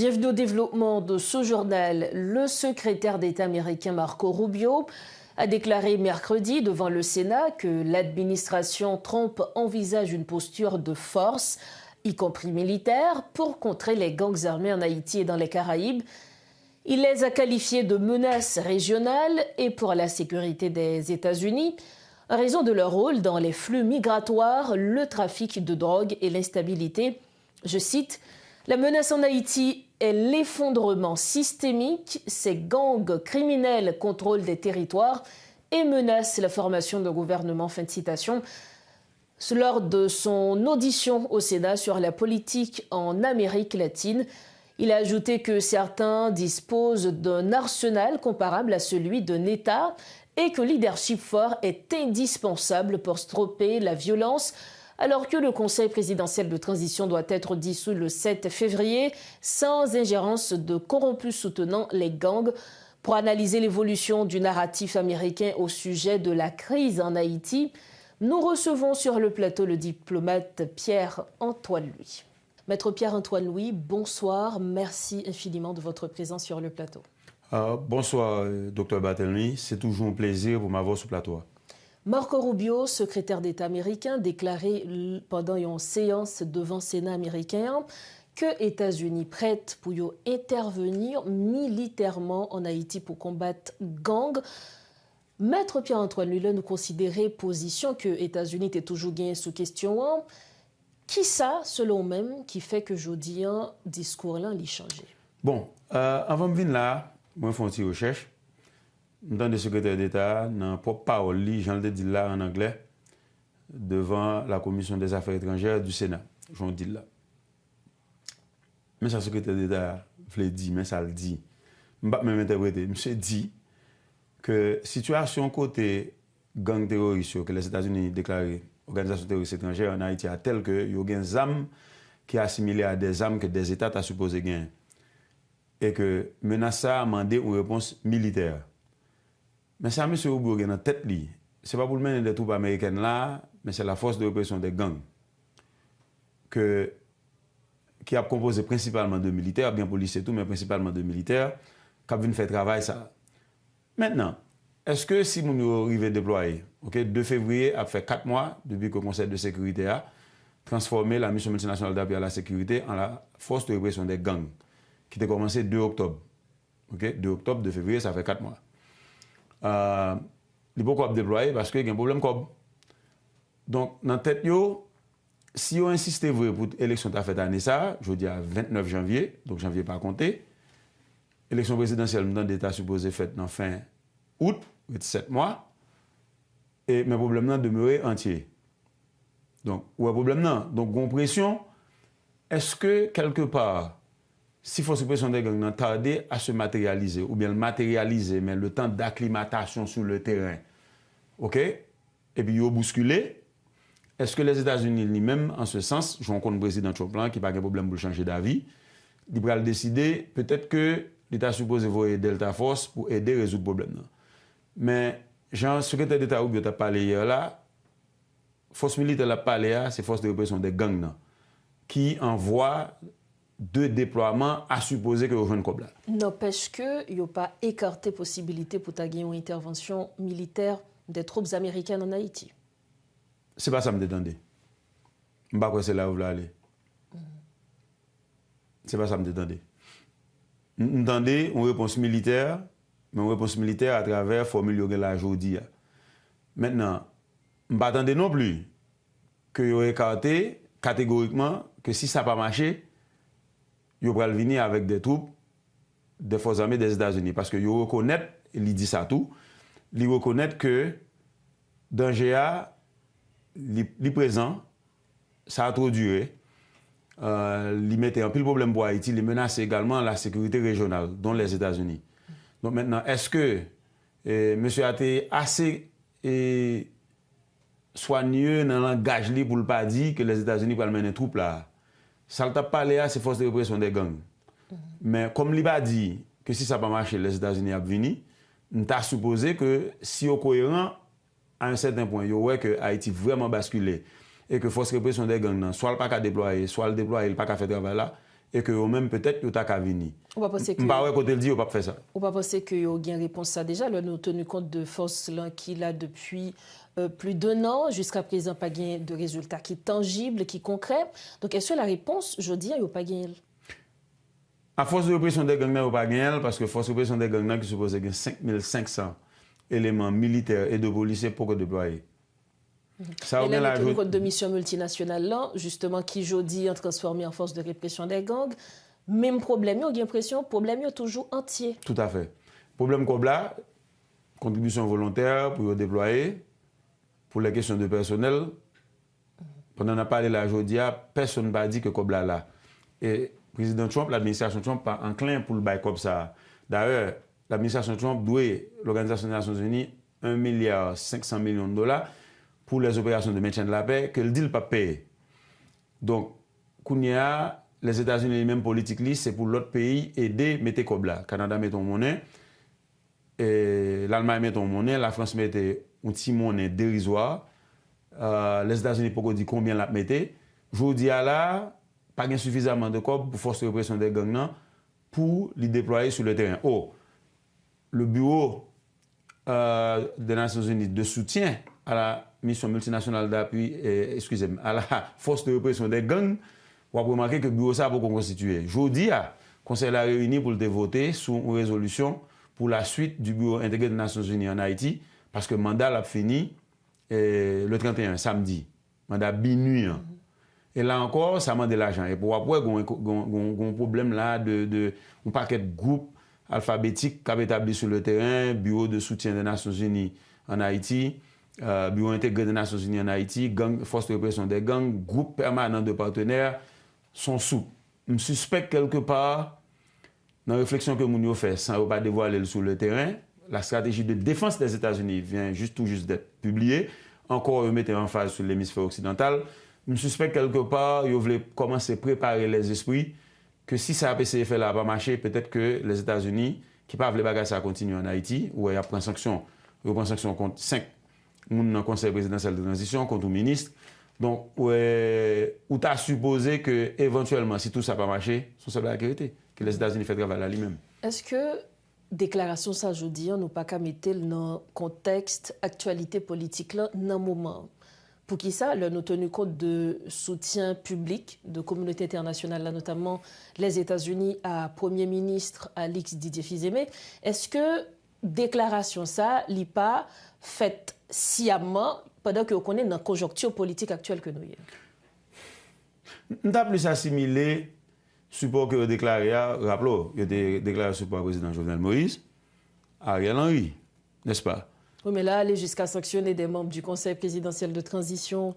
Bienvenue au développement de ce journal. Le secrétaire d'État américain Marco Rubio a déclaré mercredi devant le Sénat que l'administration Trump envisage une posture de force, y compris militaire, pour contrer les gangs armés en Haïti et dans les Caraïbes. Il les a qualifiés de menaces régionales et pour la sécurité des États-Unis, en raison de leur rôle dans les flux migratoires, le trafic de drogue et l'instabilité. Je cite, « La menace en Haïti est l'effondrement systémique. Ces gangs criminels contrôlent des territoires et menacent la formation de gouvernement. » Fin de citation. Lors de son audition au Sénat sur la politique en Amérique latine, il a ajouté que certains disposent d'un arsenal comparable à celui d'un État et que le leadership fort est indispensable pour stopper la violence, alors que le Conseil présidentiel de transition doit être dissous le 7 février sans ingérence de corrompus soutenant les gangs. Pour analyser l'évolution du narratif américain au sujet de la crise en Haïti, nous recevons sur le plateau le diplomate Pierre-Antoine Louis. Maître Pierre-Antoine Louis, bonsoir. Merci infiniment de votre présence sur le plateau. Bonsoir, Dr Barthélemy. C'est toujours un plaisir pour m'avoir sur le plateau. Marco Rubio, secrétaire d'État américain, déclaré pendant une séance devant le Sénat américain que les États-Unis prêtent pour intervenir militairement en Haïti pour combattre gangs. Maître Pierre-Antoine Louis, nous considérer position que les États-Unis étaient toujours gagnés sous question. Qui ça, selon même, qui fait que je dis un discours là, il changé? Bon, avant de venir là, moi, je fais une petite recherche. Dans le secrétaire d'État, dans la propre parole, j'en ai dit là en anglais, devant la Commission des Affaires étrangères du Sénat. J'en dis là. Mais ça, secrétaire d'État, je l'ai dit, mais ça le dit. Je ne vais pas même interpréter. Monsieur dit que situation côté gang terroriste que les États-Unis déclaré organisation terroriste étrangère en Haïti a telle que il y a des armes qui est assimilées à des armes que des États sont supposés gagner. Et que menace ça a demandé une réponse militaire. Mais ça, M. Rubio a dans tête, ce n'est pas pour le mener des troupes américaines là, mais c'est la force de répression des gangs qui a composé principalement de militaires, bien policiers et tout, mais principalement de militaires, qui a venu faire travail ça. Maintenant, est-ce que si nous arrivons à déployer, 2 février a fait 4 mois depuis que le Conseil de sécurité a transformé la mission multinationale d'appui à la sécurité en la force de répression des gangs, qui a commencé 2 octobre. 2 octobre, 2 février, ça fait 4 mois. Il ne peut pas déployer parce qu'il y a un problème. Donc, dans la tête, si on insiste vrai pour l'élection à fait année ça, je dis à 29 janvier, donc janvier pas compté, l'élection présidentielle dans l'État supposée faite dans fin août, 7 mois, et mes problèmes là demeurent entiers. Donc, où est le problème là? Donc, on pression, est-ce que quelque part, si force de pression des gangs tardé à se matérialiser, ou bien le matérialiser, mais le temps d'acclimatation sur le terrain, et puis ils ont bousculé, est-ce que les États-Unis, même en ce sens, je rencontre le président Trump qui n'a pas de problème pour changer d'avis, il va décider, peut-être que l'État supposé envoyer Delta Force pour aider à résoudre le problème. Mais, Jean, secrétaire d'État Rubio a parlé hier là, force militaire a parlé là, c'est force de répression des gangs qui envoie 2 déploiements à supposer que rejoignent comme là. N'empêche qu'il n'y a pas écarté possibilité pour gagner une intervention militaire des troupes américaines en Haïti. C'est pas ça que je me demande. Je ne sais pas quoi c'est là où vous voulez aller. C'est pas ça que je me demande. Je me demande une réponse militaire, mais une réponse militaire à travers la formule que la aujourd'hui. Maintenant, je ne m'attendais non plus que vous écarté catégoriquement que si ça n'a pas marché, vous allez venir avec des troupes des forces armées des États-Unis. Parce que vous reconnaissent, il dit ça tout, ils reconnaissent que danger est présent, ça a trop duré, il mettait un pile problème pour Haïti, il menace également la sécurité régionale, dont les États-Unis. Donc maintenant, est-ce que monsieur a été assez soigneux dans le langage pour ne pas dire que les États-Unis peuvent mener des troupes là? Ça ne t'a pas parlé à ces forces de répression des gangs. Mais comme il a dit que si ça n'a pas marché, les États-Unis ont venu, on t'a supposé que si on est cohérent, à un certain point, il y aurait que Haïti vraiment basculé et que force de répression des gangs, soit le pas qu'à déployer, soit le déployer, il pas qu'à faire travail là, et que eux-mêmes peut-être ils t'a venir. On va penser que côté le dit, on pas faire ça. On va penser qu'il y a une réponse ça déjà. Là, nous avons tenu compte de force qui là depuis plus d'1 an, jusqu'à présent pas gain de résultats qui tangibles, qui concrets. Donc est-ce que la réponse, je dis, il n'y a pas gagné? À force de répression des gangs, il n'y a pas gagné parce que force de répression des gangs qui suppose qu'il y a 5500 éléments militaires et de policiers pour déployer. Ça et là, nous avons de mission multinationale là, justement, qui jeudi ont transformé en force de répression des gangs. Même problème, j'ai l'impression, problème est toujours entier. Tout à fait. Problème comme là, contribution volontaire pour déployer, pour les questions de personnel. Pendant qu'on a parlé là aujourd'hui, personne n'a dit que comme là. Et le président Trump, l'administration Trump, pas enclin pour le bail comme ça. D'ailleurs, l'administration Trump doit l'Organisation des Nations Unies 1,5 milliard pour les opérations de maintien de la paix que le deal pas payé. Donc, Kounia, les États-Unis, les mêmes politiques, c'est pour l'autre pays aider, mettre comme là. Canada met ton monnaie, l'Allemagne met ton monnaie, la France met un petit monnaie dérisoire. Les États-Unis, pour dire combien la mettait. Je vous dis là, pas suffisamment de corps pour force de répression des gangs pour les déployer sur le terrain. Oh, le bureau des Nations Unies de soutien à la mission multinationale d'appui, excusez-moi, à la force de répression des gangs, on va remarquer que le bureau ça a beaucoup constitué. Jeudi, le Conseil a réuni pour voter sur une résolution pour la suite du bureau intégré des Nations Unies en Haïti, parce que le mandat a fini le 31, samedi. Mandat minuit. Et là encore, ça demande de l'argent. Et pour après, il y a un problème là de un paquet de groupes alphabétiques qui ont établi sur le terrain, bureau de soutien des Nations Unies en Haïti, bureau intégré des Nations Unies en Haïti, force de répression des gangs, groupe permanent de partenaires sont sous. Je suspecte quelque part, dans la réflexion que nous fait, sans pas dévoiler sur le terrain, la stratégie de défense des États-Unis vient tout juste d'être publiée. Encore, ils mettent en phase sur l'hémisphère occidental. Je suspecte quelque part, ils veulent commencer à préparer les esprits que si ça a essayé de faire là pas marcher, peut-être que les États-Unis, qui ne peuvent pas les bagages à continuer en Haïti, où il y a pris sanction contre 5 personnes dans le Conseil présidentiel de transition, contre le ministre. Donc, où tu as supposé que éventuellement, si tout ça n'a pas marché, c'est la sécurité, que les États-Unis font travail à lui-même. Est-ce que déclaration ça aujourd'hui, on n'a pas qu'à mettre dans le contexte, actualité politique là, dans le moment? Pour qui ça, nous avons tenu compte de soutien public de communauté internationale, là, notamment les États-Unis à Premier ministre Alix Didier Fils-Aimé. Est-ce que déclaration ça, n'est pas faite sciemment pendant que vous connaissez dans la conjoncture politique actuelle que nous avons? Nous avons plus assimilé support que vous déclarez, rappelez-vous, vous avez déclaré support au président Jovenel Moïse, Ariel Henry, n'est-ce pas? Oui, mais là, aller jusqu'à sanctionner des membres du Conseil présidentiel de transition.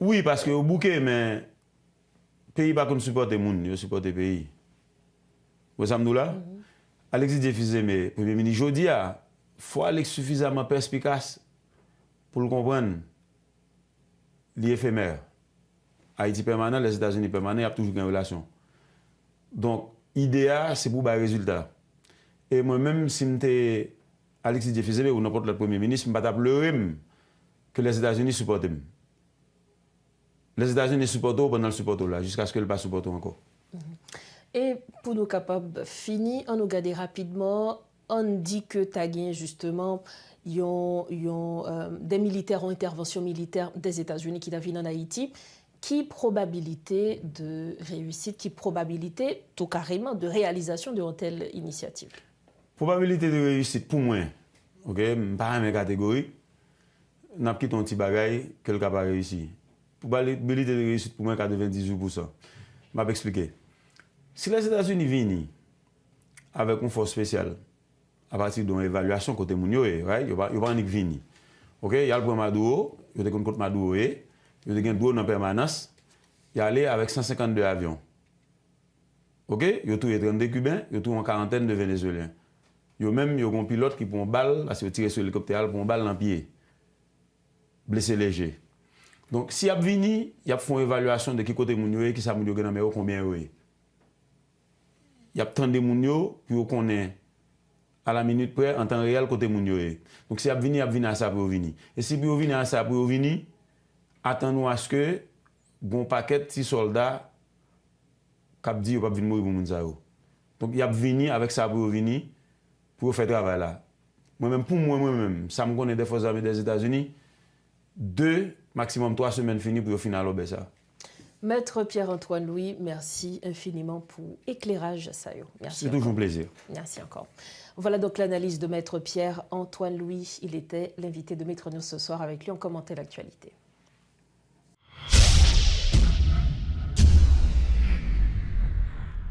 Oui, parce que au bouquet, mais le pays pas comme supporter les gens, il supporte le pays. Vous savez nous là? Alexis Didier Premier ministre, je dis, il faut aller suffisamment perspicace pour le comprendre. L'éphémère. Haïti permanent, les États-Unis permanents, il y a toujours une relation. Donc, l'idéal, c'est pour le résultat. Et moi-même, si je Alexis Didier ou n'importe quel Premier ministre, je ne vais pas pleurer que les États-Unis supportent. Les États-Unis supportent pendant le support là, jusqu'à ce qu'ils ne pas supportent encore. Et pour nous capables de finir, on nous garde rapidement, on dit que tu as gagné justement des militaires en intervention militaire des États-Unis qui viennent en Haïti. Qui probabilité de réussite, qui probabilité tout carrément de réalisation de telle initiative? Probabilité de réussite pour moi, ok, pas une catégorie. N'a pas quitté un petit bagage quelqu'un pas réussi. Probabilité de réussite pour moi 98%. Je vais expliquer. Si les États-Unis viennent avec une force spéciale à partir d'une évaluation côté Mounio, right? Ils vont venir. OK, il y a le point Maduro, il y a contre Maduro, il y a un drone en permanence, il y a allé avec 152 avions. OK, il y a tout 32 Cubains, il y a tout en quarantaine de Vénézuéliens. Il y a même un pilote qui prend une balle, parce qu'il tire sur l'hélicoptère, prend une balle dans le pied. Blessé léger. Donc, si il y a venu, il y a fait une évaluation de qui côté Mounio, qui ça Mounio dans combien il y a tant de Mounio, puis on est à la minute près, en temps réel, côté Mounio. Donc, si il y a venu à ça pour venir. Et si il y a à ça pour venir, attendons à ce que bon paquet de soldats qui dit pas venir mourir pour moun sa yo. Donc il a venu avec ça pour venir pour faire travail là. Moi-même pour moi-même, ça me connaît des forces armées des États-Unis 2 maximum 3 semaines finies pour finir l'obé ça. Maître Pierre-Antoine Louis, merci infiniment pour l'éclairage. C'est toujours un plaisir. Merci encore. Voilà donc l'analyse de Maître Pierre-Antoine Louis. Il était l'invité de Maître News ce soir. Avec lui, on commentait l'actualité.